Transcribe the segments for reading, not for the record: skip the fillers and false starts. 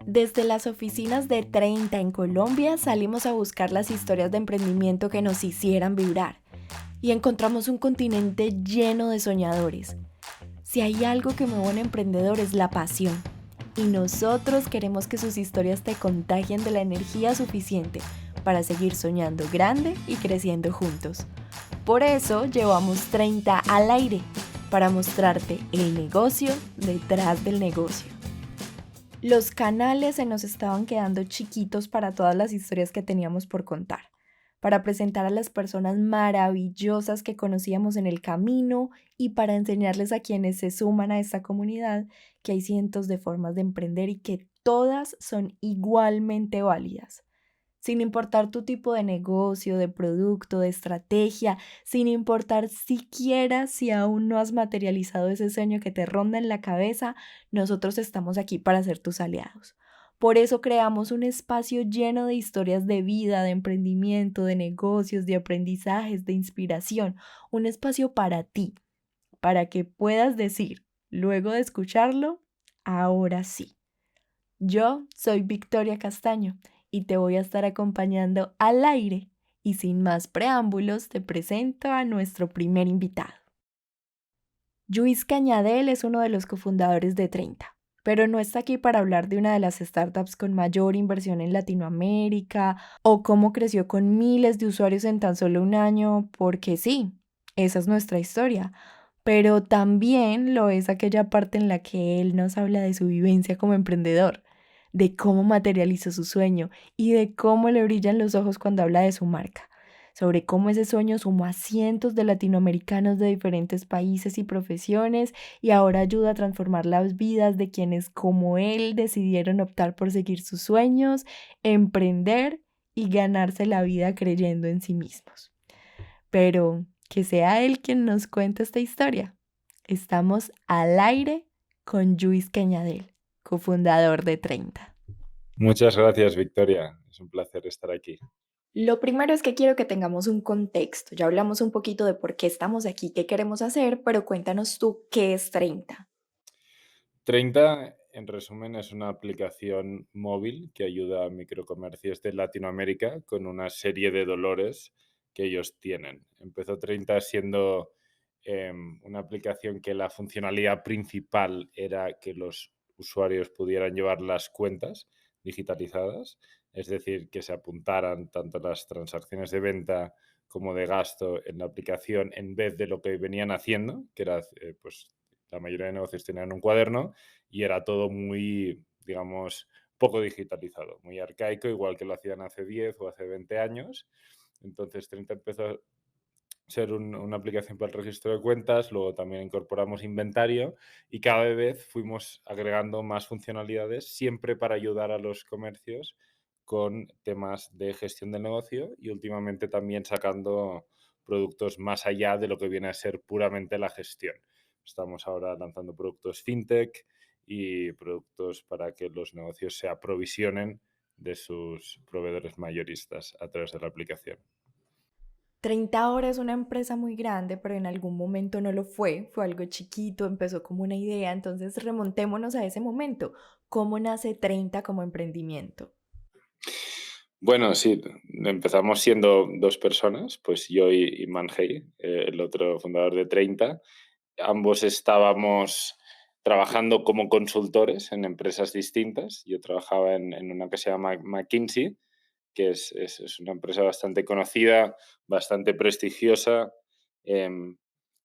Desde las oficinas de 30 en Colombia salimos a buscar las historias de emprendimiento que nos hicieran vibrar y encontramos un continente lleno de soñadores. Si hay algo que mueve a un emprendedor es la pasión y nosotros queremos que sus historias te contagien de la energía suficiente para seguir soñando grande y creciendo juntos. Por eso llevamos 30 al aire para mostrarte el negocio detrás del negocio. Los canales se nos estaban quedando chiquitos para todas las historias que teníamos por contar, para presentar a las personas maravillosas que conocíamos en el camino y para enseñarles a quienes se suman a esta comunidad que hay cientos de formas de emprender y que todas son igualmente válidas. Sin importar tu tipo de negocio, de producto, de estrategia, sin importar siquiera si aún no has materializado ese sueño que te ronda en la cabeza, nosotros estamos aquí para ser tus aliados. Por eso creamos un espacio lleno de historias de vida, de emprendimiento, de negocios, de aprendizajes, de inspiración. Un espacio para ti, para que puedas decir, luego de escucharlo, ahora sí. Yo soy Victoria Castaño y te voy a estar acompañando al aire. Y sin más preámbulos, te presento a nuestro primer invitado. Luis Cañadel es uno de los cofundadores de 30, pero no está aquí para hablar de una de las startups con mayor inversión en Latinoamérica o cómo creció con miles de usuarios en tan solo un año, porque sí, esa es nuestra historia. Pero también lo es aquella parte en la que él nos habla de su vivencia como emprendedor, de cómo materializó su sueño y de cómo le brillan los ojos cuando habla de su marca, sobre cómo ese sueño sumó a cientos de latinoamericanos de diferentes países y profesiones y ahora ayuda a transformar las vidas de quienes como él decidieron optar por seguir sus sueños, emprender y ganarse la vida creyendo en sí mismos. Pero que sea él quien nos cuente esta historia. Estamos al aire con Luis Cañadel, cofundador de 30. Muchas gracias, Victoria. Es un placer estar aquí. Lo primero es que quiero que tengamos un contexto. Ya hablamos un poquito de por qué estamos aquí, qué queremos hacer, pero cuéntanos tú qué es 30. 30, en resumen, es una aplicación móvil que ayuda a microcomercios de Latinoamérica con una serie de dolores que ellos tienen. Empezó 30 siendo una aplicación que la funcionalidad principal era que los usuarios pudieran llevar las cuentas digitalizadas, es decir, que se apuntaran tanto las transacciones de venta como de gasto en la aplicación en vez de lo que venían haciendo, que era pues la mayoría de negocios tenían un cuaderno y era todo muy, digamos, poco digitalizado, muy arcaico, igual que lo hacían hace 10 o hace 20 años. Entonces 30 empezó a ser una aplicación para el registro de cuentas, luego también incorporamos inventario y cada vez fuimos agregando más funcionalidades, siempre para ayudar a los comercios con temas de gestión del negocio y últimamente también sacando productos más allá de lo que viene a ser puramente la gestión. Estamos ahora lanzando productos fintech y productos para que los negocios se aprovisionen de sus proveedores mayoristas a través de la aplicación. 30 horas es una empresa muy grande, pero en algún momento no lo fue algo chiquito, empezó como una idea, entonces remontémonos a ese momento. ¿Cómo nace 30 como emprendimiento? Bueno, sí, empezamos siendo dos personas, pues yo y Manhei, el otro fundador de 30. Ambos estábamos trabajando como consultores en empresas distintas. Yo trabajaba en una que se llama McKinsey, que es una empresa bastante conocida, bastante prestigiosa. Em,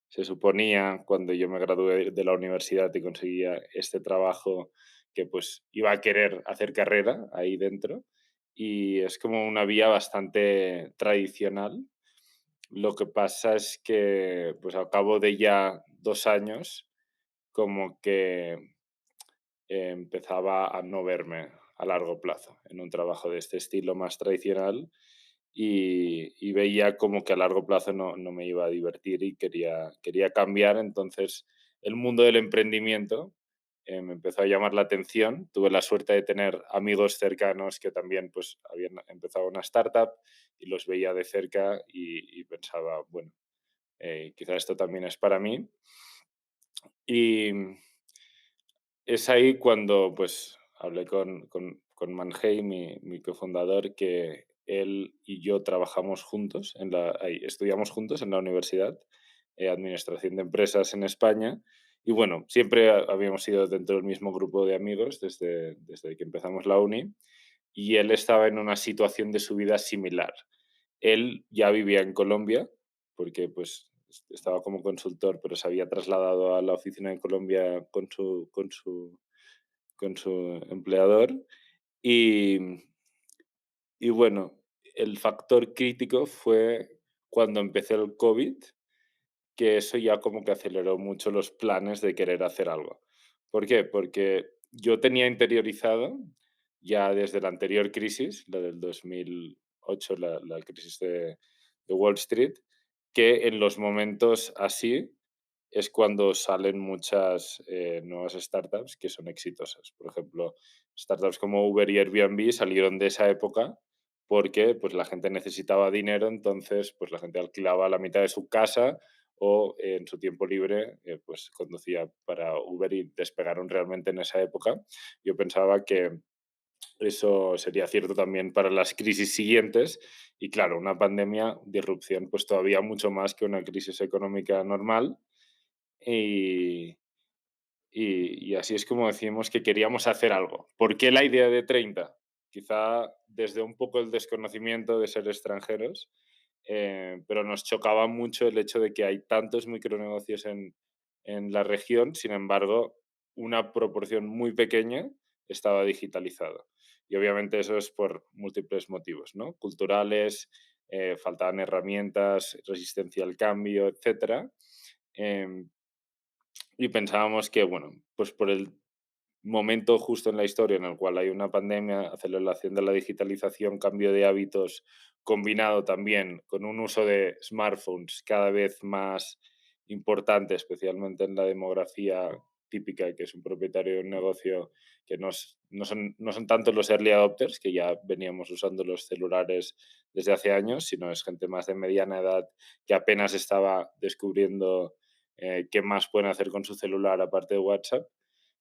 Se suponía, cuando yo me gradué de la universidad y conseguía este trabajo, que pues iba a querer hacer carrera ahí dentro. Y es como una vía bastante tradicional. Lo que pasa es que, pues al cabo de ya 2 años, como que empezaba a no verme a largo plazo en un trabajo de este estilo más tradicional y veía como que a largo plazo no me iba a divertir y quería cambiar. Entonces, el mundo del emprendimiento me empezó a llamar la atención. Tuve la suerte de tener amigos cercanos que también pues, habían empezado una startup y los veía de cerca y pensaba, bueno, quizá esto también es para mí. Y es ahí cuando, pues, hablé con Manhei, mi cofundador, que él y yo trabajamos juntos, estudiamos juntos en la universidad, Administración de Empresas en España. Y bueno, siempre habíamos sido dentro del mismo grupo de amigos desde que empezamos la uni. Y él estaba en una situación de su vida similar. Él ya vivía en Colombia, porque pues estaba como consultor, pero se había trasladado a la oficina de Colombia con su empleador. Y, y bueno, el factor crítico fue cuando empezó el COVID, que eso ya como que aceleró mucho los planes de querer hacer algo. ¿Por qué? Porque yo tenía interiorizado ya desde la anterior crisis, la del 2008, la crisis de Wall Street, que en los momentos así es cuando salen muchas nuevas startups que son exitosas. Por ejemplo, startups como Uber y Airbnb salieron de esa época porque pues, la gente necesitaba dinero, entonces pues, la gente alquilaba la mitad de su casa o en su tiempo libre pues conducía para Uber y despegaron realmente en esa época. Yo pensaba que eso sería cierto también para las crisis siguientes y claro, una pandemia, disrupción, pues todavía mucho más que una crisis económica normal y, y así es como decimos que queríamos hacer algo. ¿Por qué la idea de 30? Quizá desde un poco el desconocimiento de ser extranjeros, pero nos chocaba mucho el hecho de que hay tantos micronegocios en la región, sin embargo, una proporción muy pequeña estaba digitalizada. Y obviamente eso es por múltiples motivos, ¿no? Culturales, faltaban herramientas, resistencia al cambio, etcétera. Em, y pensábamos que, bueno, pues por el momento justo en la historia en el cual hay una pandemia, aceleración de la digitalización, cambio de hábitos, combinado también con un uso de smartphones cada vez más importante, especialmente en la demografía típica, que es un propietario de un negocio que no son tanto los early adopters, que ya veníamos usando los celulares desde hace años, sino es gente más de mediana edad que apenas estaba descubriendo qué más pueden hacer con su celular aparte de WhatsApp.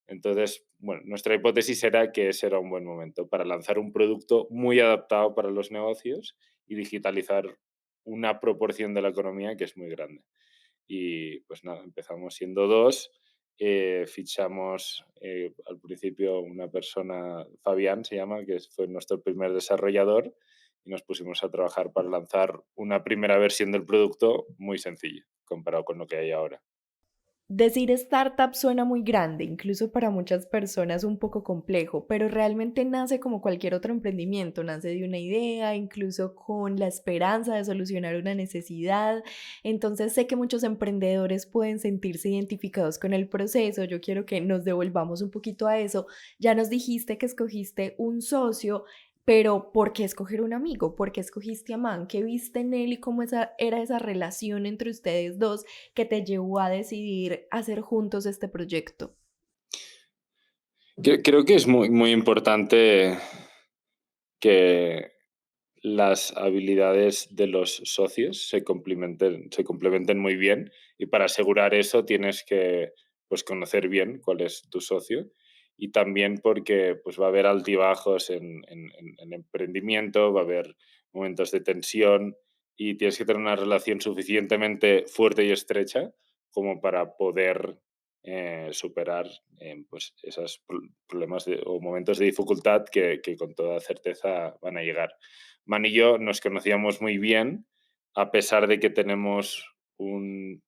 Entonces, bueno, nuestra hipótesis era que ese era un buen momento para lanzar un producto muy adaptado para los negocios y digitalizar una proporción de la economía que es muy grande. Y pues nada, empezamos siendo dos, fichamos al principio una persona, Fabián se llama, que fue nuestro primer desarrollador, y nos pusimos a trabajar para lanzar una primera versión del producto muy sencilla comparado con lo que hay ahora. Decir startup suena muy grande, incluso para muchas personas un poco complejo, pero realmente nace como cualquier otro emprendimiento, nace de una idea, incluso con la esperanza de solucionar una necesidad. Entonces sé que muchos emprendedores pueden sentirse identificados con el proceso. Yo quiero que nos devolvamos un poquito a eso. Ya nos dijiste que escogiste un socio, pero ¿por qué escoger un amigo? ¿Por qué escogiste a Man? ¿Qué viste en él y cómo era esa relación entre ustedes dos que te llevó a decidir hacer juntos este proyecto? Creo que es muy, muy importante que las habilidades de los socios se complementen muy bien y para asegurar eso tienes que pues, conocer bien cuál es tu socio y también porque pues, va a haber altibajos en emprendimiento, va a haber momentos de tensión y tienes que tener una relación suficientemente fuerte y estrecha como para poder superar pues esos problemas o momentos de dificultad que con toda certeza van a llegar. Man y yo nos conocíamos muy bien, a pesar de que tenemos un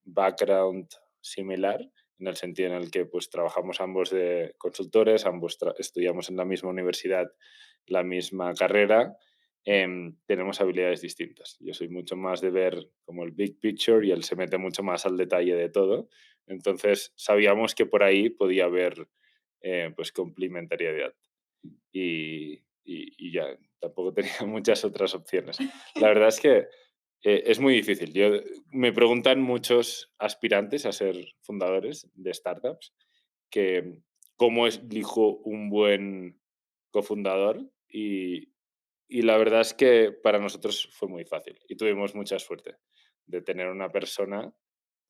background similar, en el sentido en el que pues, trabajamos ambos de consultores, ambos estudiamos en la misma universidad la misma carrera, tenemos habilidades distintas. Yo soy mucho más de ver como el big picture y él se mete mucho más al detalle de todo. Entonces sabíamos que por ahí podía haber pues complementariedad y ya, tampoco tenía muchas otras opciones. La verdad es que es muy difícil. Me preguntan muchos aspirantes a ser fundadores de startups que cómo elijo un buen cofundador y la verdad es que para nosotros fue muy fácil y tuvimos mucha suerte de tener una persona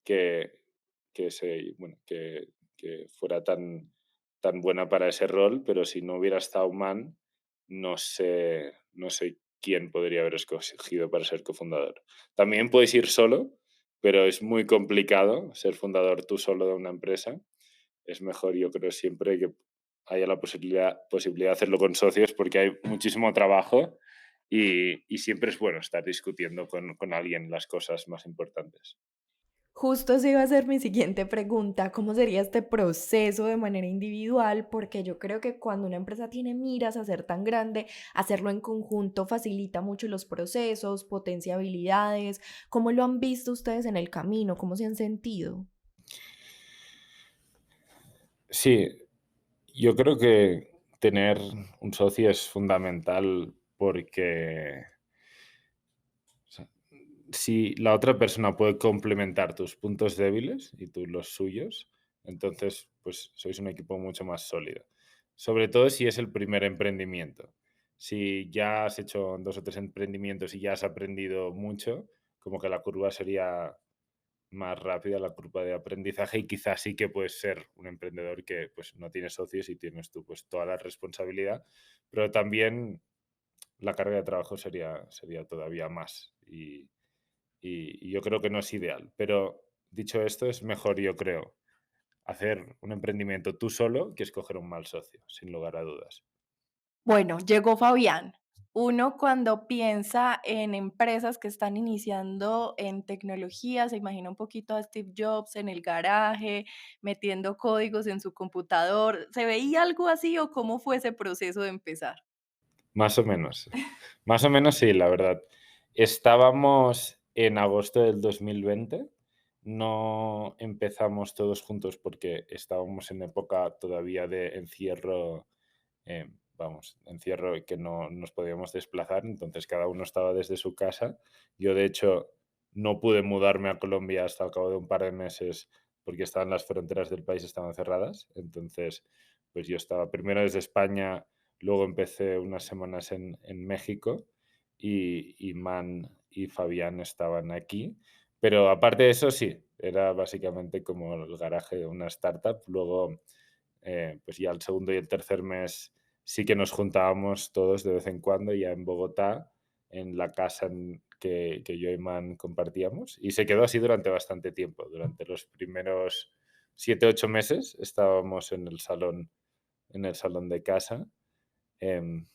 que, bueno, que fuera tan buena para ese rol, pero si no hubiera estado Man, no sé quién podría haber escogido para ser cofundador. También puedes ir solo, pero es muy complicado ser fundador tú solo de una empresa. Es mejor, yo creo, siempre que haya la posibilidad de hacerlo con socios porque hay muchísimo trabajo y siempre es bueno estar discutiendo con alguien las cosas más importantes. Justo esa iba a ser mi siguiente pregunta, ¿cómo sería este proceso de manera individual? Porque yo creo que cuando una empresa tiene miras a ser tan grande, hacerlo en conjunto facilita mucho los procesos, potencia habilidades. ¿Cómo lo han visto ustedes en el camino? ¿Cómo se han sentido? Sí, yo creo que tener un socio es fundamental porque o sea, si la otra persona puede complementar tus puntos débiles y tú los suyos, entonces pues sois un equipo mucho más sólido. Sobre todo si es el primer emprendimiento. Si ya has hecho 2 o 3 emprendimientos y ya has aprendido mucho, como que la curva sería más rápida, la curva de aprendizaje, y quizás sí que puedes ser un emprendedor que pues no tienes socios y tienes tú pues toda la responsabilidad, pero también la carga de trabajo sería todavía más y yo creo que no es ideal. Pero dicho esto, es mejor, yo creo, hacer un emprendimiento tú solo que escoger un mal socio, sin lugar a dudas. Bueno, llegó Fabián. Uno cuando piensa en empresas que están iniciando en tecnología, se imagina un poquito a Steve Jobs en el garaje, metiendo códigos en su computador. ¿Se veía algo así o cómo fue ese proceso de empezar? Más o menos. Más o menos sí, la verdad. Estábamos en agosto del 2020. No empezamos todos juntos porque estábamos en época todavía de encierro, vamos, encierro y que no nos podíamos desplazar, entonces cada uno estaba desde su casa. Yo, de hecho, no pude mudarme a Colombia hasta el cabo de un par de meses porque estaban las fronteras del país estaban cerradas. Entonces, pues yo estaba primero desde España. Luego empecé unas semanas en México y Man y Fabián estaban aquí. Pero aparte de eso, sí, era básicamente como el garaje de una startup. Luego, pues ya el segundo y el tercer mes sí que nos juntábamos todos de vez en cuando ya en Bogotá, en la casa que yo y Man compartíamos. Y se quedó así durante bastante tiempo. Durante los primeros 7, 8 meses estábamos en el salón de casa. Em,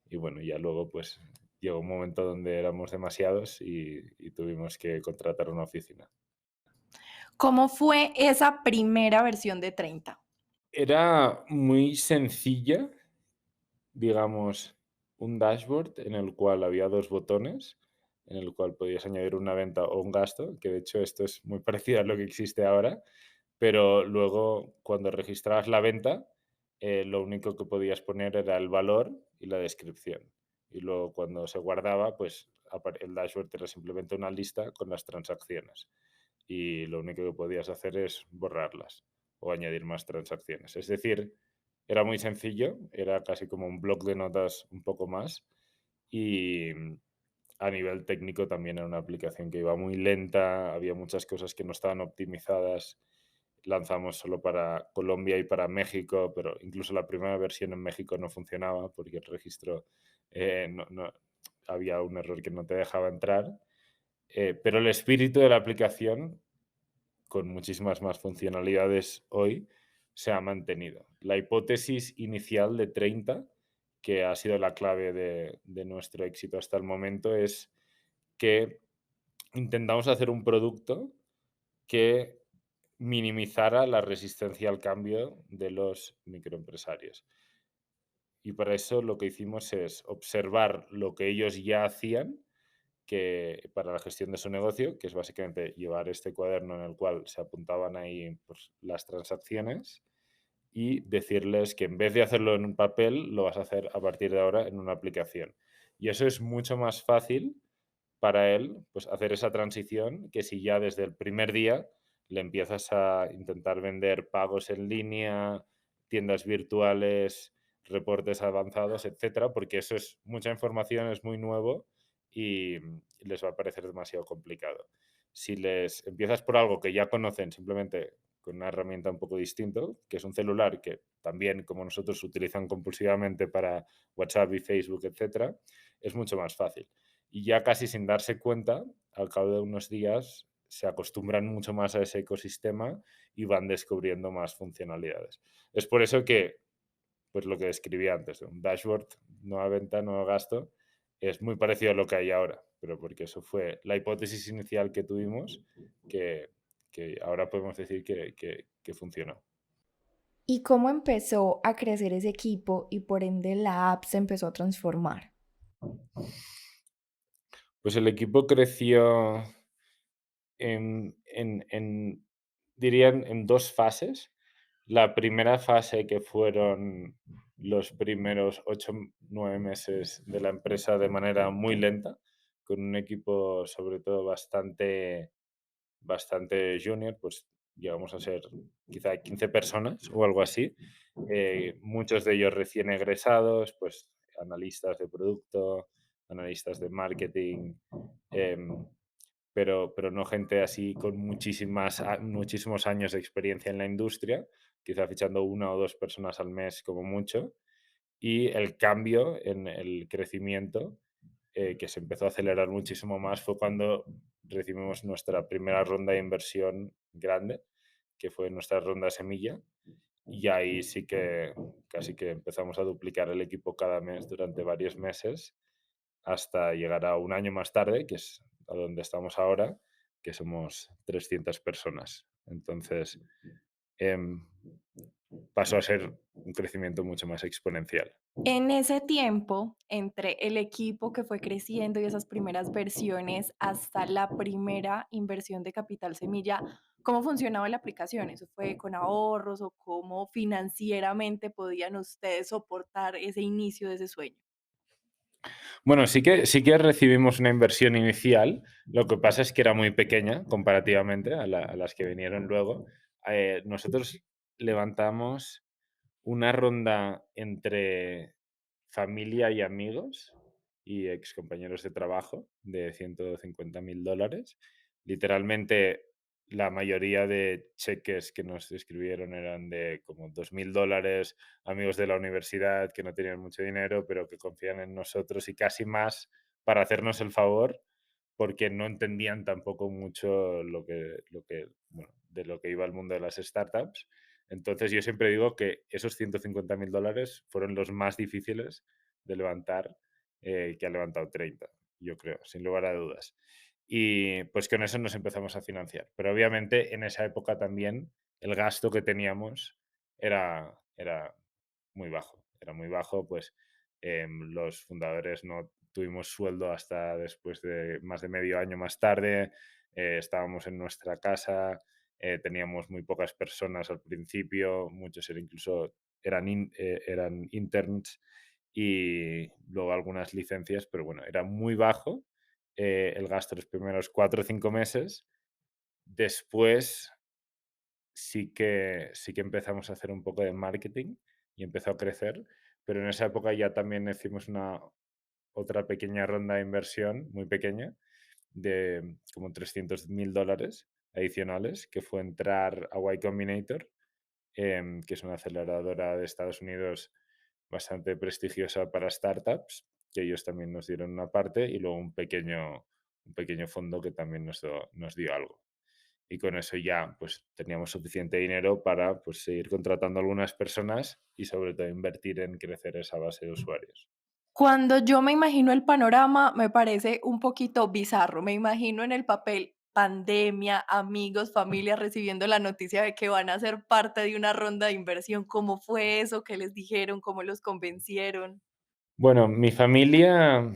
y bueno, ya luego pues llegó un momento donde éramos demasiados y tuvimos que contratar una oficina. ¿Cómo fue esa primera versión de 30? Era muy sencilla, digamos, un dashboard en el cual había 2 botones, en el cual podías añadir una venta o un gasto, que de hecho esto es muy parecido a lo que existe ahora, pero luego cuando registrabas la venta, lo único que podías poner era el valor y la descripción. Y luego cuando se guardaba, pues el dashboard era simplemente una lista con las transacciones. Y lo único que podías hacer es borrarlas o añadir más transacciones. Es decir, era muy sencillo, era casi como un bloc de notas un poco más y a nivel técnico también era una aplicación que iba muy lenta, había muchas cosas que no estaban optimizadas. Lanzamos solo para Colombia y para México, pero incluso la primera versión en México no funcionaba porque el registro había un error que no te dejaba entrar. Pero el espíritu de la aplicación, con muchísimas más funcionalidades hoy, se ha mantenido. La hipótesis inicial de 30, que ha sido la clave de nuestro éxito hasta el momento, es que intentamos hacer un producto que minimizara la resistencia al cambio de los microempresarios. Y para eso lo que hicimos es observar lo que ellos ya hacían que para la gestión de su negocio, que es básicamente llevar este cuaderno en el cual se apuntaban ahí pues, las transacciones y decirles que en vez de hacerlo en un papel, lo vas a hacer a partir de ahora en una aplicación. Y eso es mucho más fácil para él, pues hacer esa transición que si ya desde el primer día le empiezas a intentar vender pagos en línea, tiendas virtuales, reportes avanzados, etcétera, porque eso es mucha información, es muy nuevo y les va a parecer demasiado complicado. Si les empiezas por algo que ya conocen, simplemente con una herramienta un poco distinto, que es un celular que también, como nosotros, utilizan compulsivamente para WhatsApp y Facebook, etcétera, es mucho más fácil. Y ya casi sin darse cuenta, al cabo de unos días, se acostumbran mucho más a ese ecosistema y van descubriendo más funcionalidades. Es por eso que, pues lo que describí antes, un dashboard, nueva venta, nuevo gasto, es muy parecido a lo que hay ahora, pero porque eso fue la hipótesis inicial que tuvimos, que, que ahora podemos decir que funcionó. ¿Y cómo empezó a crecer ese equipo y por ende la app se empezó a transformar? Pues el equipo creció en dirían en 2 fases. La primera fase, que fueron los primeros 8 9 meses de la empresa de manera muy lenta, con un equipo, sobre todo, bastante junior, pues llegamos a ser quizá 15 personas o algo así. Muchos de ellos recién egresados, pues analistas de producto, analistas de marketing, em, pero no gente así con muchísimos años de experiencia en la industria, quizá fichando una o dos personas al mes como mucho. Y el cambio en el crecimiento, que se empezó a acelerar muchísimo más, fue cuando recibimos nuestra primera ronda de inversión grande, que fue nuestra ronda semilla. Y ahí sí que casi que empezamos a duplicar el equipo cada mes durante varios meses hasta llegar a un año más tarde, que es a donde estamos ahora, que somos 300 personas. Entonces, em, pasó a ser un crecimiento mucho más exponencial. En ese tiempo, entre el equipo que fue creciendo y esas primeras versiones hasta la primera inversión de capital semilla, ¿cómo funcionaba la aplicación? ¿Eso fue con ahorros o cómo financieramente podían ustedes soportar ese inicio de ese sueño? Bueno, sí que recibimos una inversión inicial, lo que pasa es que era muy pequeña comparativamente a las que vinieron luego. Nosotros levantamos una ronda entre familia y amigos y excompañeros de trabajo de $150.000. Literalmente, la mayoría de cheques que nos escribieron eran de como $2.000, amigos de la universidad que no tenían mucho dinero, pero que confían en nosotros y casi más para hacernos el favor, porque no entendían tampoco mucho bueno, de lo que iba el mundo de las startups. Entonces yo siempre digo que esos $150.000 fueron los más difíciles de levantar, que ha levantado 30, yo creo, sin lugar a dudas. Y pues con eso nos empezamos a financiar. Pero obviamente en esa época también el gasto que teníamos era muy bajo. Era muy bajo, pues los fundadores no tuvimos sueldo hasta después de más de medio año más tarde. Estábamos en nuestra casa, teníamos muy pocas personas al principio, muchos eran interns y luego algunas licencias, pero bueno, era muy bajo el gasto los primeros 4 o 5 meses. Después sí que empezamos a hacer un poco de marketing y empezó a crecer, pero en esa época ya también hicimos otra pequeña ronda de inversión, muy pequeña, de como $300.000 adicionales, que fue entrar a Y Combinator, que es una aceleradora de Estados Unidos bastante prestigiosa para startups, que ellos también nos dieron una parte, y luego un pequeño fondo que también nos dio algo. Y con eso ya pues teníamos suficiente dinero para pues seguir contratando a algunas personas y sobre todo invertir en crecer esa base de usuarios. Cuando yo me imagino el panorama, me parece un poquito bizarro. Me imagino en el papel pandemia, amigos, familia recibiendo la noticia de que van a ser parte de una ronda de inversión. ¿Cómo fue eso? ¿Qué les dijeron? ¿Cómo los convencieron? Bueno, mi familia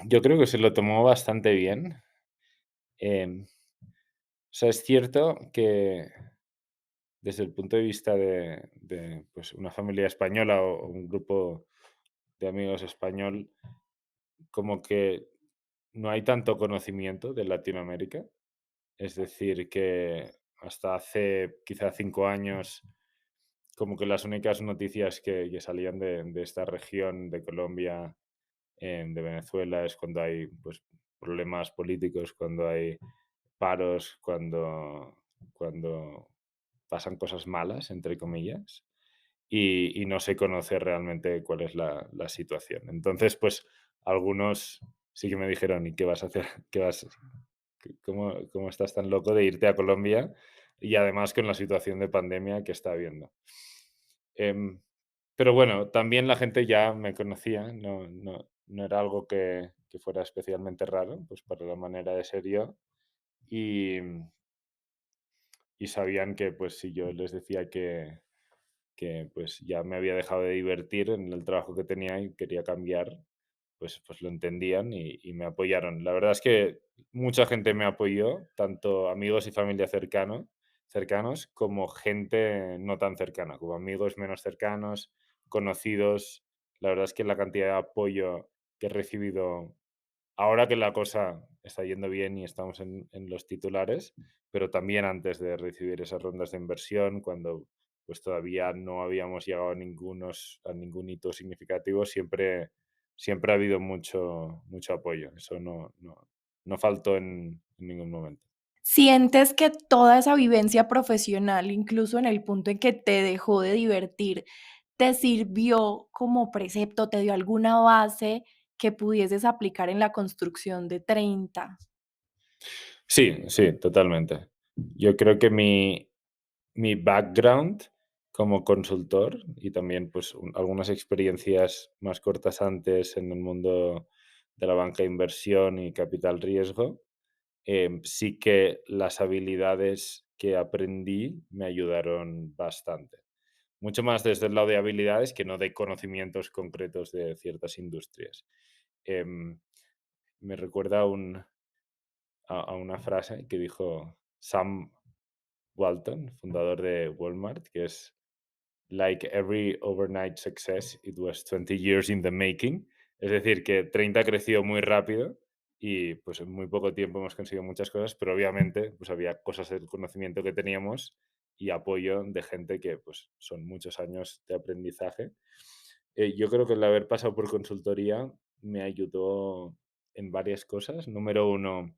yo creo que se lo tomó bastante bien. O sea, es cierto que desde el punto de vista de, pues, una familia española o un grupo de amigos español, como que no hay tanto conocimiento de Latinoamérica. Es decir, que hasta hace quizá 5 años, como que las únicas noticias que salían de esta región, de Colombia, de Venezuela, es cuando hay, pues, problemas políticos, cuando hay paros, cuando pasan cosas malas, entre comillas, y no se conoce realmente cuál es la situación. Entonces, pues algunos sí que me dijeron, ¿y qué vas a hacer? ¿Qué vas, cómo estás tan loco de irte a Colombia? Y además con la situación de pandemia que está habiendo. Em, pero bueno, también la gente ya me conocía, no era algo que fuera especialmente raro, pues para la manera de ser yo. Y, y sabían que pues si yo les decía que pues ya me había dejado de divertir en el trabajo que tenía y quería cambiar, pues lo entendían y me apoyaron. La verdad es que mucha gente me apoyó, tanto amigos y familia cercanos como gente no tan cercana, como amigos menos cercanos, conocidos. La verdad es que la cantidad de apoyo que he recibido ahora que la cosa está yendo bien y estamos en los titulares, pero también antes de recibir esas rondas de inversión, cuando pues todavía no habíamos llegado a ningún hito significativo, siempre ha habido mucho apoyo. Eso no faltó en ningún momento. ¿Sientes que toda esa vivencia profesional, incluso en el punto en que te dejó de divertir, te sirvió como precepto, te dio alguna base que pudieses aplicar en la construcción de 30? Sí, sí, totalmente. Yo creo que mi background como consultor y también pues algunas experiencias más cortas antes en el mundo de la banca de inversión y capital riesgo, sí que las habilidades que aprendí me ayudaron bastante. Mucho más desde el lado de habilidades que no de conocimientos concretos de ciertas industrias. Em, Me recuerda a una frase que dijo Sam Walton, fundador de Walmart, que es like every overnight success, it was 20 years in the making. Es decir, que 30 creció muy rápido y pues en muy poco tiempo hemos conseguido muchas cosas, pero obviamente pues había cosas del conocimiento que teníamos y apoyo de gente que pues son muchos años de aprendizaje. Yo creo que el haber pasado por consultoría me ayudó en varias cosas. Número uno,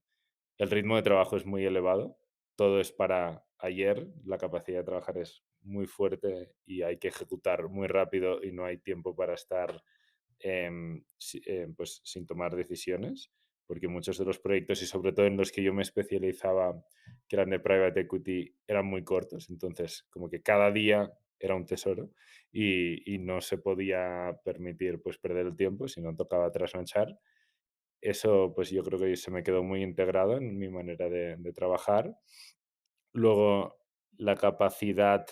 el ritmo de trabajo es muy elevado, todo es para ayer, la capacidad de trabajar es muy fuerte y hay que ejecutar muy rápido y no hay tiempo para estar pues, sin tomar decisiones, porque muchos de los proyectos y sobre todo en los que yo me especializaba, que eran de private equity, eran muy cortos, entonces como que cada día era un tesoro y no se podía permitir pues perder el tiempo, si no tocaba trasnochar. Eso, pues yo creo que se me quedó muy integrado en mi manera de trabajar. Luego, la capacidad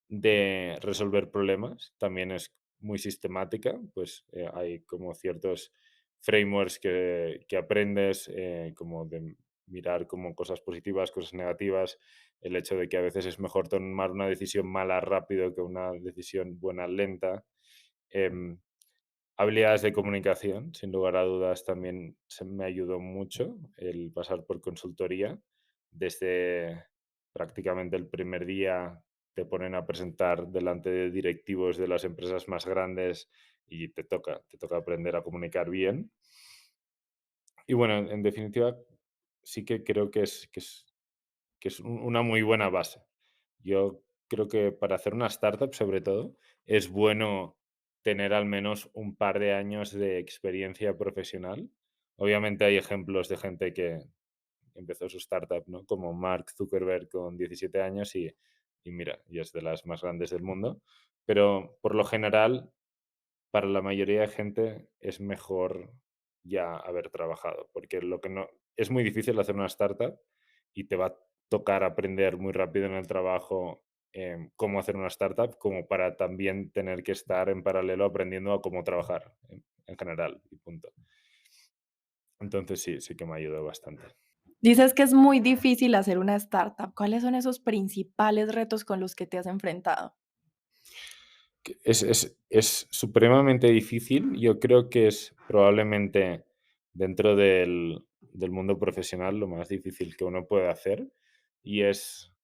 de resolver problemas también es muy sistemática, pues hay como ciertos frameworks que aprendes, como de mirar como cosas positivas, cosas negativas, el hecho de que a veces es mejor tomar una decisión mala rápido que una decisión buena lenta. Em, Habilidades de comunicación, sin lugar a dudas, también me ayudó mucho el pasar por consultoría. Desde prácticamente el primer día te ponen a presentar delante de directivos de las empresas más grandes y te toca aprender a comunicar bien. Y bueno, en definitiva, sí que creo que es una muy buena base. Yo creo que para hacer una startup, sobre todo, es bueno tener al menos un par de años de experiencia profesional. Obviamente hay ejemplos de gente que empezó su startup, ¿no? Como Mark Zuckerberg con 17 años y mira, y es de las más grandes del mundo. Pero por lo general, para la mayoría de gente es mejor ya haber trabajado, porque lo que no es muy difícil hacer una startup y te va a tocar aprender muy rápido en el trabajo cómo hacer una startup, como para también tener que estar en paralelo aprendiendo a cómo trabajar en general y punto. Entonces sí que me ayudó bastante. Dices que es muy difícil hacer una startup. ¿Cuáles son esos principales retos con los que te has enfrentado? Es supremamente difícil. Yo creo que es probablemente dentro del mundo profesional lo más difícil que uno puede hacer y es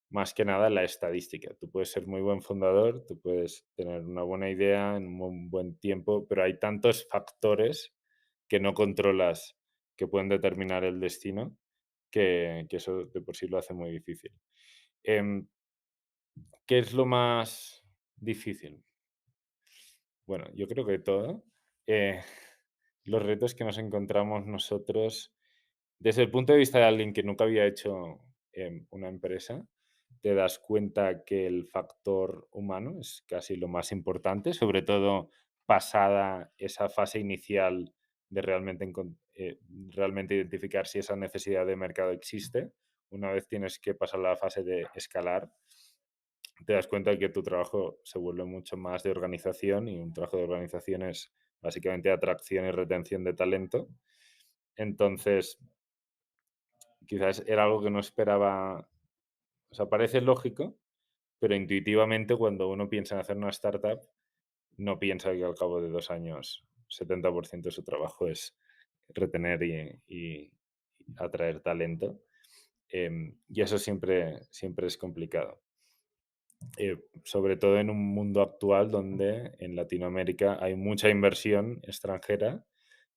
más que nada la estadística. Tú puedes ser muy buen fundador, tú puedes tener una buena idea en un buen tiempo, pero hay tantos factores que no controlas que pueden determinar el destino que eso de por sí lo hace muy difícil. Em, ¿Qué es lo más difícil? Bueno, yo creo que todo. Eh, los retos que nos encontramos nosotros, desde el punto de vista de alguien que nunca había hecho una empresa, te das cuenta que el factor humano es casi lo más importante, sobre todo pasada esa fase inicial de realmente identificar si esa necesidad de mercado existe. Una vez tienes que pasar la fase de escalar, te das cuenta de que tu trabajo se vuelve mucho más de organización y un trabajo de organización es básicamente atracción y retención de talento. Entonces, quizás era algo que no esperaba, o sea, parece lógico, pero intuitivamente cuando uno piensa en hacer una startup, no piensa que al cabo de 2 años 70% de su trabajo es retener y atraer talento. Y eso siempre es complicado. Sobre todo en un mundo actual donde en Latinoamérica hay mucha inversión extranjera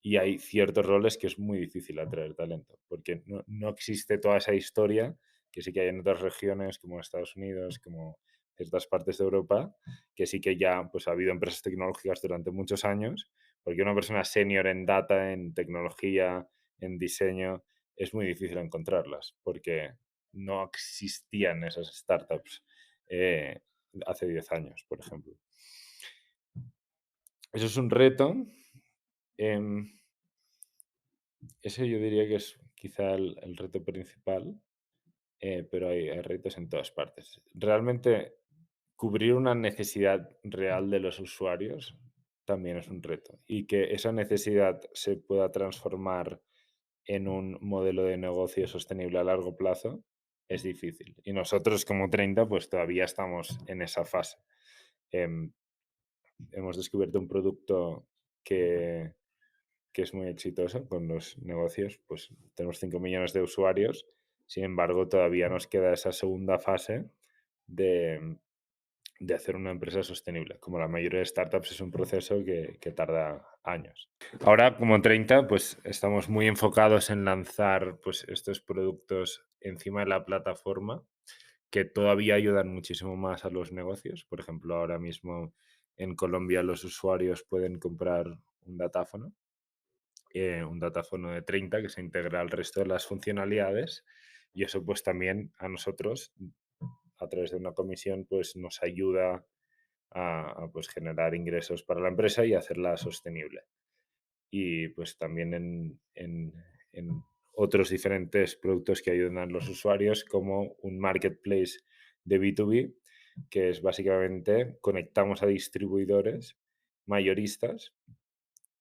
y hay ciertos roles que es muy difícil atraer talento, porque no existe toda esa historia que sí que hay en otras regiones como Estados Unidos, como ciertas partes de Europa, que sí que ya pues, ha habido empresas tecnológicas durante muchos años, porque una persona senior en data, en tecnología, en diseño, es muy difícil encontrarlas, porque no existían esas startups eh, hace 10 años, por ejemplo. Eso es un reto. em, Ese yo diría que es quizá el reto principal, pero hay retos en todas partes. Realmente cubrir una necesidad real de los usuarios también es un reto y que esa necesidad se pueda transformar en un modelo de negocio sostenible a largo plazo es difícil. Y nosotros como 30 pues todavía estamos en esa fase. Em, Hemos descubierto un producto que, que es muy exitoso con los negocios, pues tenemos 5 millones de usuarios, sin embargo todavía nos queda esa segunda fase de, de hacer una empresa sostenible. Como la mayoría de startups es un proceso que tarda años. Ahora, como 30 pues estamos muy enfocados en lanzar pues, estos productos encima de la plataforma que todavía ayudan muchísimo más a los negocios. Por ejemplo, ahora mismo en Colombia los usuarios pueden comprar un datáfono de 30 que se integra al resto de las funcionalidades y eso pues también a nosotros a través de una comisión pues nos ayuda pues generar ingresos para la empresa y hacerla sostenible. Y pues también en otros diferentes productos que ayudan a los usuarios como un marketplace de B2B, que es básicamente conectamos a distribuidores mayoristas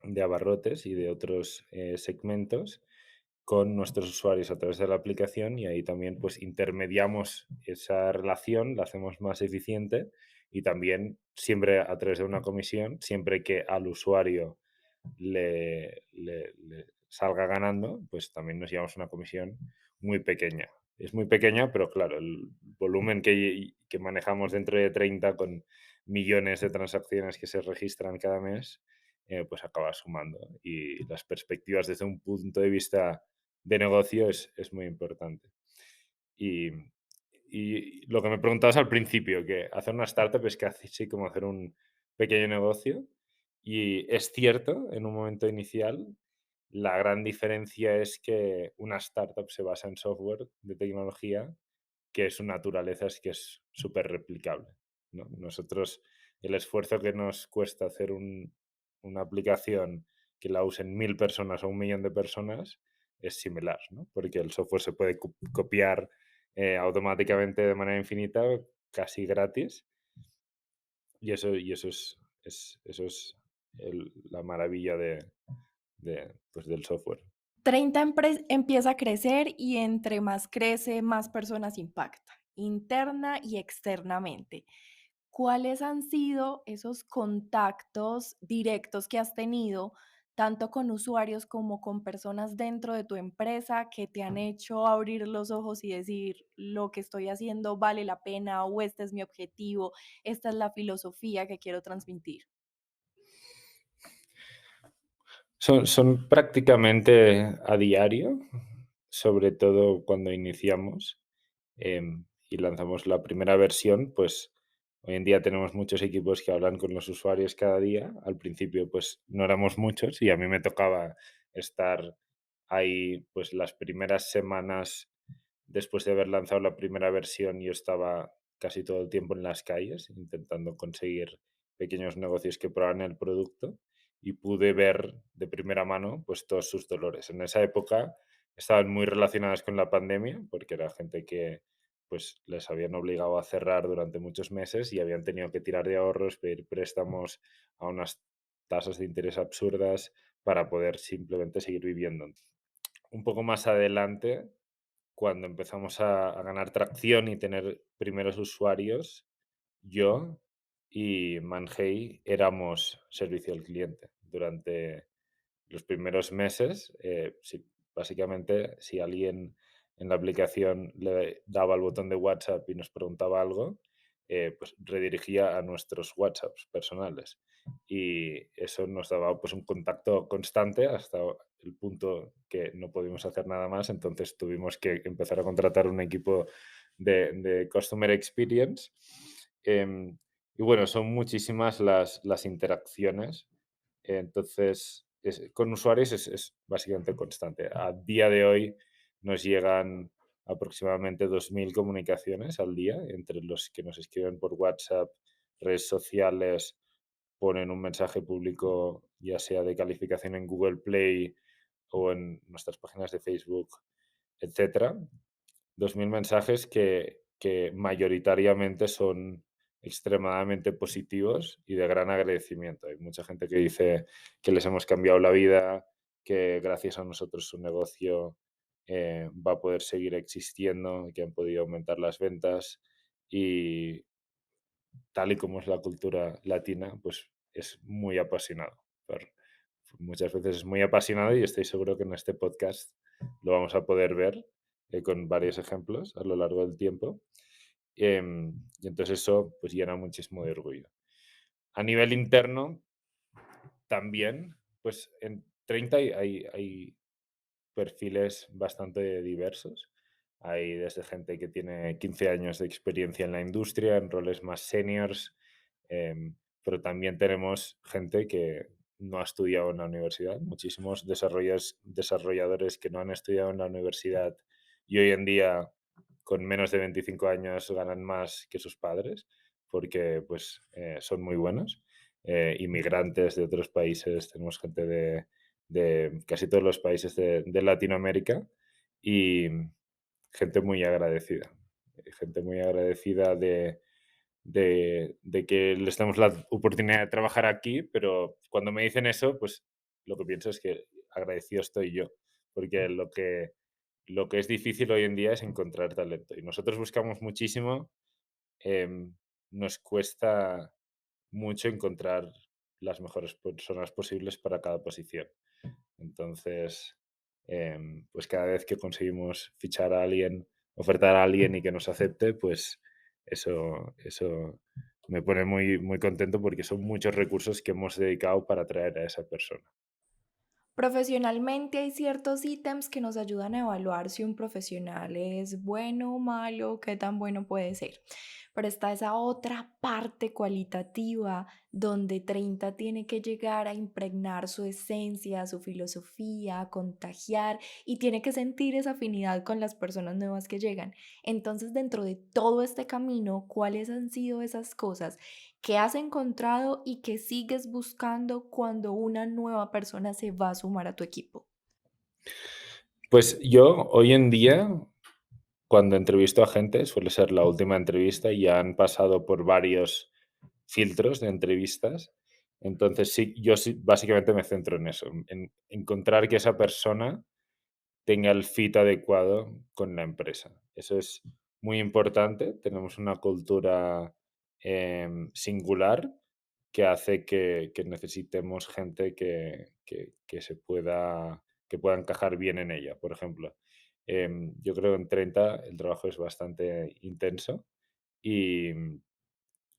de abarrotes y de otros segmentos con nuestros usuarios a través de la aplicación y ahí también pues intermediamos esa relación, la hacemos más eficiente y también siempre a través de una comisión, siempre que al usuario le salga ganando, pues también nos llevamos una comisión muy pequeña. Es muy pequeña, pero claro, el volumen que manejamos dentro de 30 con millones de transacciones que se registran cada mes, pues acaba sumando. Y las perspectivas desde un punto de vista de negocio es muy importante. Y, y lo que me preguntabas al principio, que hacer una startup es casi como hacer un pequeño negocio. Y es cierto, en un momento inicial, la gran diferencia es que una startup se basa en software de tecnología que su naturaleza es que es súper replicable, ¿no? Nosotros, el esfuerzo que nos cuesta hacer una aplicación que la usen 1.000 personas o 1 millón de personas es similar, ¿no? Porque el software se puede copiar automáticamente de manera infinita, casi gratis, y eso es la maravilla pues, del software. 30 empieza a crecer y entre más crece, más personas impacta, interna y externamente. ¿Cuáles han sido esos contactos directos que has tenido, tanto con usuarios como con personas dentro de tu empresa, que te han hecho abrir los ojos y decir, lo que estoy haciendo vale la pena o este es mi objetivo, esta es la filosofía que quiero transmitir? Son prácticamente a diario, sobre todo cuando iniciamos. y lanzamos la primera versión, pues hoy en día tenemos muchos equipos que hablan con los usuarios cada día. Al principio, pues no éramos muchos y a mí me tocaba estar ahí, pues las primeras semanas después de haber lanzado la primera versión. Yo estaba casi todo el tiempo en las calles intentando conseguir pequeños negocios que probaran el producto y pude ver de primera mano pues todos sus dolores. En esa época estaban muy relacionadas con la pandemia porque era gente que pues les habían obligado a cerrar durante muchos meses y habían tenido que tirar de ahorros, pedir préstamos a unas tasas de interés absurdas para poder simplemente seguir viviendo. Un poco más adelante, cuando empezamos a ganar tracción y tener primeros usuarios, yo y Manhei éramos servicio al cliente. Durante los primeros meses, básicamente, si alguien en la aplicación le daba al botón de WhatsApp y nos preguntaba algo, pues redirigía a nuestros WhatsApps personales. Y eso nos daba pues un contacto constante hasta el punto que no pudimos hacer nada más. Entonces tuvimos que empezar a contratar un equipo de Customer Experience. Y bueno, son muchísimas las interacciones. Entonces, con usuarios es básicamente constante. A día de hoy nos llegan aproximadamente 2.000 comunicaciones al día entre los que nos escriben por WhatsApp, redes sociales, ponen un mensaje público, ya sea de calificación en Google Play o en nuestras páginas de Facebook, etcétera. 2.000 mensajes que mayoritariamente son extremadamente positivos y de gran agradecimiento. Hay mucha gente que dice que les hemos cambiado la vida, que gracias a nosotros su negocio va a poder seguir existiendo, que han podido aumentar las ventas y tal y como es la cultura latina, pues es muy apasionado. Muchas veces es muy apasionado y estoy seguro que en este podcast lo vamos a poder ver con varios ejemplos a lo largo del tiempo. Y entonces eso pues llena muchísimo de orgullo. A nivel interno, también, pues en 30 hay perfiles bastante diversos. Hay desde gente que tiene 15 años de experiencia en la industria, en roles más seniors, pero también tenemos gente que no ha estudiado en la universidad, muchísimos desarrolladores que no han estudiado en la universidad y hoy en día con menos de 25 años ganan más que sus padres porque pues son muy buenos. Inmigrantes de otros países, tenemos gente de casi todos los países de Latinoamérica y gente muy agradecida de que les damos la oportunidad de trabajar aquí, pero cuando me dicen eso, pues lo que pienso es que agradecido estoy yo, porque lo que es difícil hoy en día es encontrar talento y nosotros buscamos muchísimo, em, nos cuesta mucho encontrar las mejores personas posibles para cada posición. Entonces, pues cada vez que conseguimos fichar a alguien, ofertar a alguien y que nos acepte, pues eso me pone muy, muy contento porque son muchos recursos que hemos dedicado para atraer a esa persona. Profesionalmente hay ciertos ítems que nos ayudan a evaluar si un profesional es bueno o malo, qué tan bueno puede ser. Pero está esa otra parte cualitativa donde 30 tiene que llegar a impregnar su esencia, su filosofía, a contagiar y tiene que sentir esa afinidad con las personas nuevas que llegan. Entonces, dentro de todo este camino, ¿cuáles han sido esas cosas que has encontrado y que sigues buscando cuando una nueva persona se va a sumar a tu equipo? Pues yo hoy en día, cuando entrevisto a gente, suele ser la última entrevista y ya han pasado por varios filtros de entrevistas. Entonces, sí, yo sí, básicamente me centro en eso, en encontrar que esa persona tenga el fit adecuado con la empresa. Eso es muy importante. Tenemos una cultura singular que hace que necesitemos gente que se que pueda encajar bien en ella. Por ejemplo, yo creo que en 30 el trabajo es bastante intenso y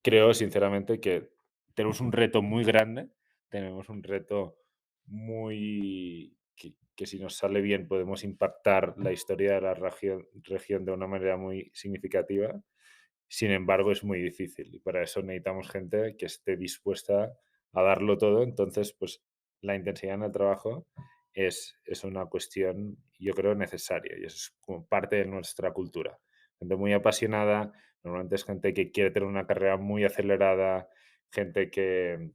creo sinceramente que tenemos un reto muy grande, tenemos un reto muy que si nos sale bien podemos impactar la historia de la región de una manera muy significativa. Sin embargo, es muy difícil y para eso necesitamos gente que esté dispuesta a darlo todo. Entonces, pues la intensidad en el trabajo es una cuestión, yo creo, necesaria y es como parte de nuestra cultura. Gente muy apasionada, normalmente es gente que quiere tener una carrera muy acelerada, gente que,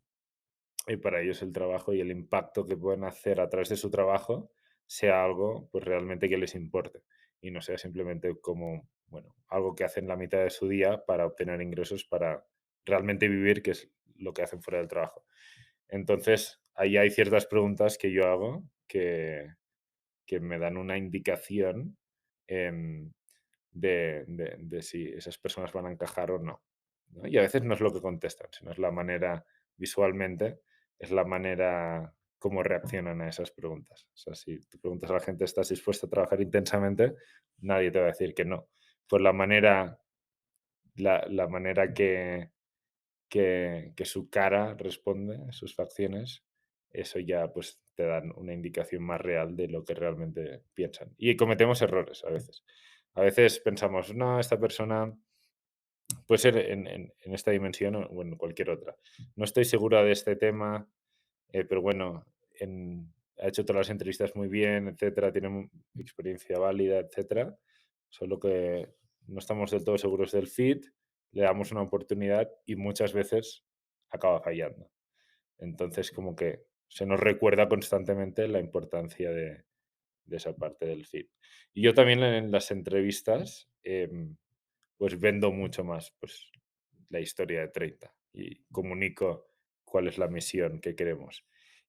y para ellos el trabajo y el impacto que pueden hacer a través de su trabajo sea algo pues realmente que les importe y no sea simplemente como, bueno, algo que hacen la mitad de su día para obtener ingresos para realmente vivir, que es lo que hacen fuera del trabajo. Entonces, ahí hay ciertas preguntas que yo hago que me dan una indicación em, de si esas personas van a encajar o no, ¿no? Y a veces no es lo que contestan, sino es la manera visualmente, es la manera cómo reaccionan a esas preguntas. O sea, si tú preguntas a la gente, ¿estás dispuesta a trabajar intensamente? Nadie te va a decir que no. Pues la manera que su cara responde, sus facciones, eso ya pues te dan una indicación más real de lo que realmente piensan. Y cometemos errores a veces. A veces pensamos, no, esta persona puede ser en esta dimensión o en cualquier otra. No estoy segura de este tema, pero bueno, ha hecho todas las entrevistas muy bien, etcétera, tiene experiencia válida, etcétera. Solo que no estamos del todo seguros del fit, le damos una oportunidad y muchas veces acaba fallando. Entonces, como que se nos recuerda constantemente la importancia de esa parte del fit. Y yo también en las entrevistas, pues vendo mucho más pues, la historia de 30 y comunico cuál es la misión que queremos.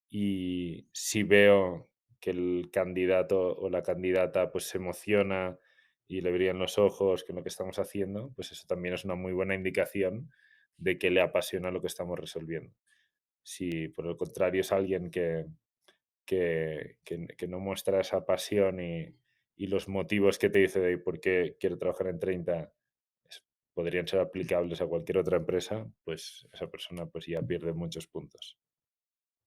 Y si veo que el candidato o la candidata pues se emociona y le brillan los ojos con lo que estamos haciendo, pues eso también es una muy buena indicación de que le apasiona lo que estamos resolviendo. Si por el contrario es alguien que no muestra esa pasión y los motivos que te dice de por qué quiero trabajar en 30 podrían ser aplicables a cualquier otra empresa, pues esa persona pues ya pierde muchos puntos.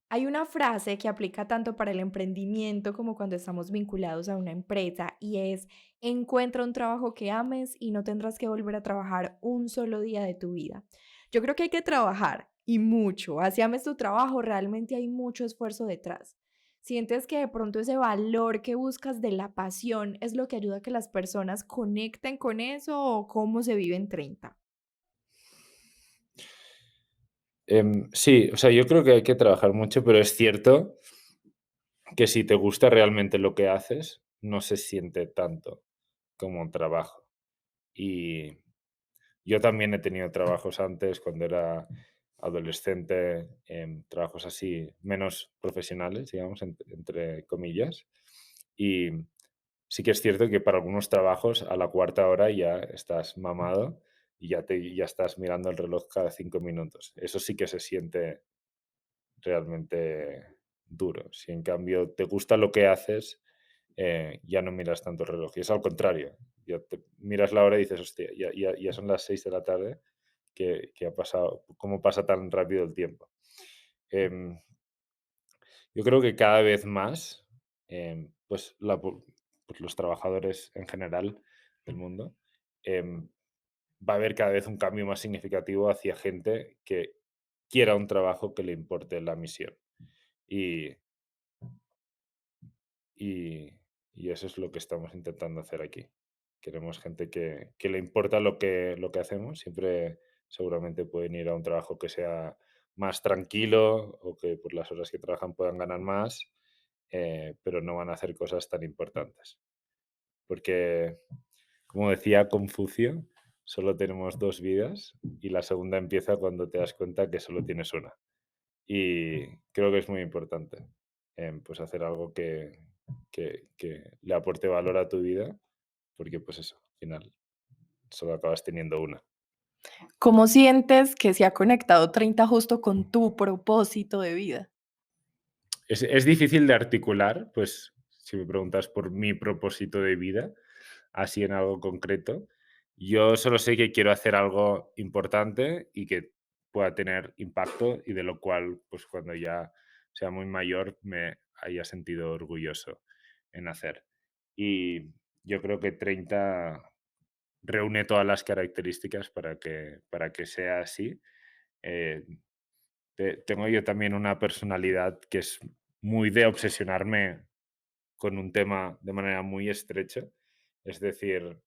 Hay una frase que aplica tanto para el emprendimiento como cuando estamos vinculados a una empresa y es, encuentra un trabajo que ames y no tendrás que volver a trabajar un solo día de tu vida. Yo creo que hay que trabajar y mucho. Así ames tu trabajo, realmente hay mucho esfuerzo detrás. ¿Sientes que de pronto ese valor que buscas de la pasión es lo que ayuda a que las personas conecten con eso o cómo se vive en 30? Sí, o sea, yo creo que hay que trabajar mucho, pero es cierto que si te gusta realmente lo que haces, no se siente tanto como un trabajo. Y yo también he tenido trabajos antes, cuando era adolescente, trabajos así menos profesionales, digamos, entre comillas. Y sí que es cierto que para algunos trabajos a la cuarta hora ya estás mamado y ya estás mirando el reloj cada 5 minutos. Eso sí que se siente realmente duro. Si en cambio te gusta lo que haces, ya no miras tanto el reloj. Y es al contrario. Ya miras la hora y dices, hostia, ya son las 6 de la tarde, que ha pasado, cómo pasa tan rápido el tiempo. Em, yo creo que cada vez más, pues, pues los trabajadores en general del mundo, em, va a haber cada vez un cambio más significativo hacia gente que quiera un trabajo que le importe la misión. Y, y, y eso es lo que estamos intentando hacer aquí. Queremos gente que le importa lo que hacemos. Siempre seguramente pueden ir a un trabajo que sea más tranquilo o que por las horas que trabajan puedan ganar más, pero no van a hacer cosas tan importantes. Porque, como decía Confucio, solo tenemos dos vidas y la segunda empieza cuando te das cuenta que solo tienes una. Y creo que es muy importante, pues hacer algo que le aporte valor a tu vida, porque pues eso, al final solo acabas teniendo una. ¿Cómo sientes que se ha conectado 30 justo con tu propósito de vida? Es difícil de articular, pues si me preguntas por mi propósito de vida, así en algo concreto. Yo solo sé que quiero hacer algo importante y que pueda tener impacto y de lo cual, pues cuando ya sea muy mayor, me haya sentido orgulloso. en hacer. Y yo creo que 30 reúne todas las características para que sea así. Eh, tengo yo también una personalidad que es muy de obsesionarme con un tema de manera muy estrecha. Es decir,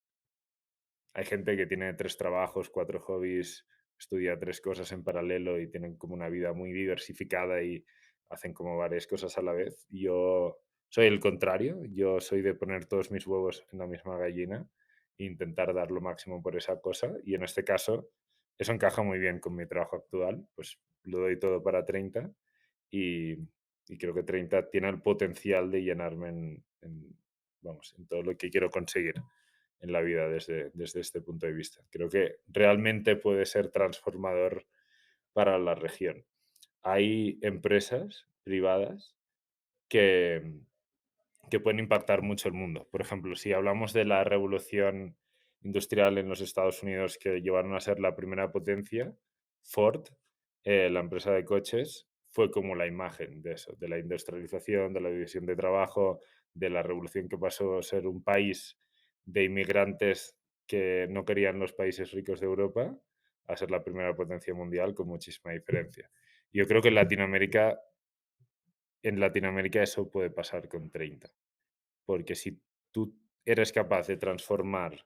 hay gente que tiene 3 trabajos, 4 hobbies, estudia 3 cosas en paralelo y tienen como una vida muy diversificada y hacen como varias cosas a la vez. Yo soy el contrario, yo soy de poner todos mis huevos en la misma gallina e intentar dar lo máximo por esa cosa, y en este caso eso encaja muy bien con mi trabajo actual, pues lo doy todo para 30 y creo que 30 tiene el potencial de llenarme vamos, en todo lo que quiero conseguir en la vida desde este punto de vista. Creo que realmente puede ser transformador para la región. Hay empresas privadas que, que pueden impactar mucho el mundo. Por ejemplo, si hablamos de la revolución industrial en los Estados Unidos que llevaron a ser la primera potencia, Ford, la empresa de coches, fue como la imagen de eso, de la industrialización, de la división de trabajo, de la revolución que pasó a ser un país de inmigrantes que no querían los países ricos de Europa a ser la primera potencia mundial con muchísima diferencia. Yo creo que en Latinoamérica eso puede pasar con 30, porque si tú eres capaz de transformar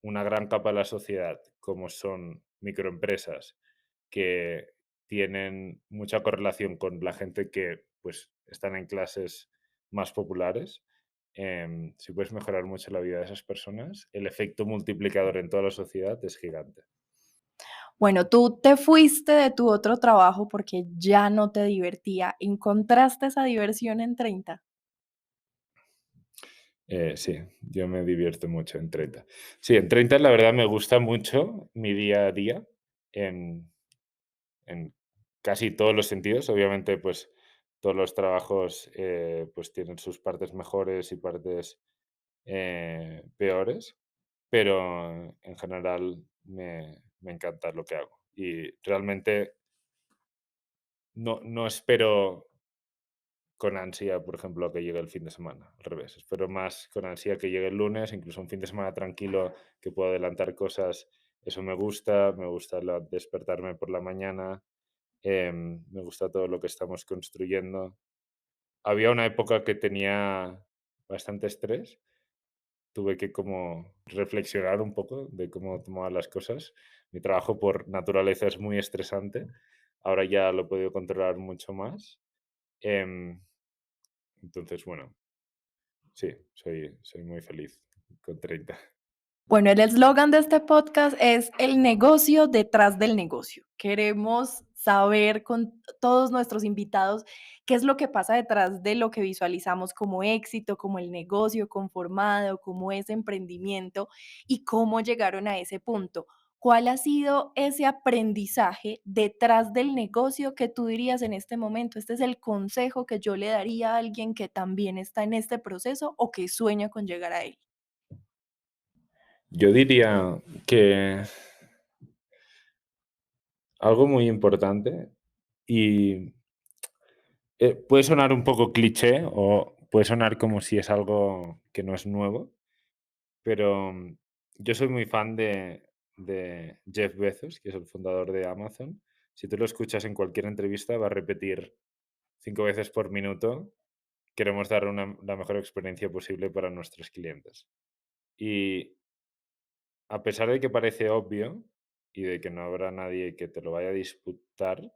una gran capa de la sociedad, como son microempresas, que tienen mucha correlación con la gente que pues están en clases más populares, si puedes mejorar mucho la vida de esas personas, el efecto multiplicador en toda la sociedad es gigante. Bueno, tú te fuiste de tu otro trabajo porque ya no te divertía. ¿Encontraste esa diversión en 30? Sí, yo me divierto mucho en 30. Sí, en 30 la verdad me gusta mucho mi día a día en, en casi todos los sentidos. Obviamente, pues todos los trabajos pues tienen sus partes mejores y partes peores, pero en general me encanta lo que hago. Y realmente no espero con ansia, por ejemplo, que llegue el fin de semana, al revés. Espero más con ansia que llegue el lunes, incluso un fin de semana tranquilo que puedo adelantar cosas. Eso me gusta despertarme por la mañana, me gusta todo lo que estamos construyendo. Había una época que tenía bastante estrés, tuve que como reflexionar un poco de cómo tomaba las cosas. Mi trabajo por naturaleza es muy estresante, ahora ya lo he podido controlar mucho más. Em, entonces, bueno, sí, soy muy feliz con 30. Bueno, el eslogan de este podcast es el negocio detrás del negocio. Queremos saber con todos nuestros invitados qué es lo que pasa detrás de lo que visualizamos como éxito, como el negocio conformado, como ese emprendimiento y cómo llegaron a ese punto. ¿Cuál ha sido ese aprendizaje detrás del negocio que tú dirías en este momento? Este es el consejo que yo le daría a alguien que también está en este proceso o que sueña con llegar a él. Yo diría que algo muy importante y puede sonar un poco cliché o puede sonar como si es algo que no es nuevo, pero yo soy muy fan de Jeff Bezos, que es el fundador de Amazon. Si tú lo escuchas en cualquier entrevista, va a repetir 5 veces por minuto: queremos dar la mejor experiencia posible para nuestros clientes. Y a pesar de que parece obvio y de que no habrá nadie que te lo vaya a disputar,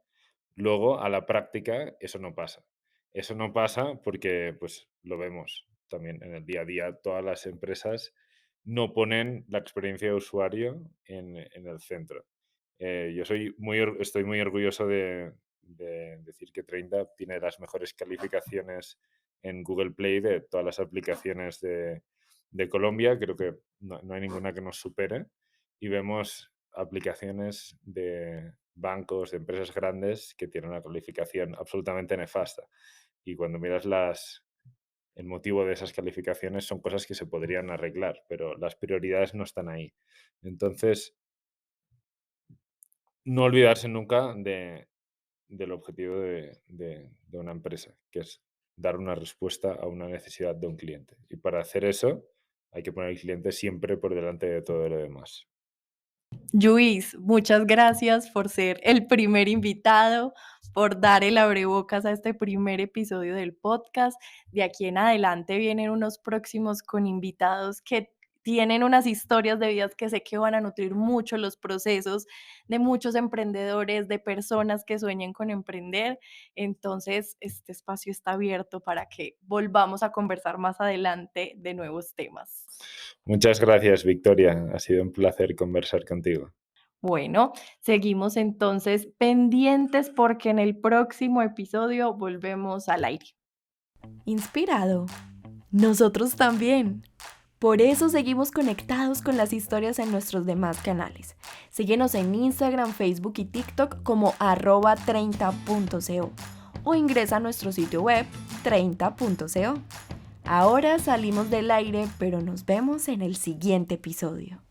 luego a la práctica eso no pasa. Eso no pasa porque, pues, lo vemos también en el día a día. Todas las empresas no ponen la experiencia de usuario en el centro. Yo estoy muy orgulloso de decir que 30 tiene las mejores calificaciones en Google Play de todas las aplicaciones de Colombia. Creo que no hay ninguna que nos supere. Y vemos aplicaciones de bancos, de empresas grandes que tienen una calificación absolutamente nefasta. Y cuando miras el motivo de esas calificaciones son cosas que se podrían arreglar, pero las prioridades no están ahí. Entonces, no olvidarse nunca del objetivo de una empresa, que es dar una respuesta a una necesidad de un cliente. Y para hacer eso hay que poner al cliente siempre por delante de todo lo demás. Luis, muchas gracias por ser el primer invitado, por dar el abrebocas a este primer episodio del podcast. De aquí en adelante vienen unos próximos con invitados que tienen unas historias de vidas que sé que van a nutrir mucho los procesos de muchos emprendedores, de personas que sueñen con emprender. Entonces, este espacio está abierto para que volvamos a conversar más adelante de nuevos temas. Muchas gracias, Victoria. Ha sido un placer conversar contigo. Bueno, seguimos entonces pendientes porque en el próximo episodio volvemos al aire. ¿Inspirado? Nosotros también. Por eso seguimos conectados con las historias en nuestros demás canales. Síguenos en Instagram, Facebook y TikTok como @30.co o ingresa a nuestro sitio web 30.co. Ahora salimos del aire, pero nos vemos en el siguiente episodio.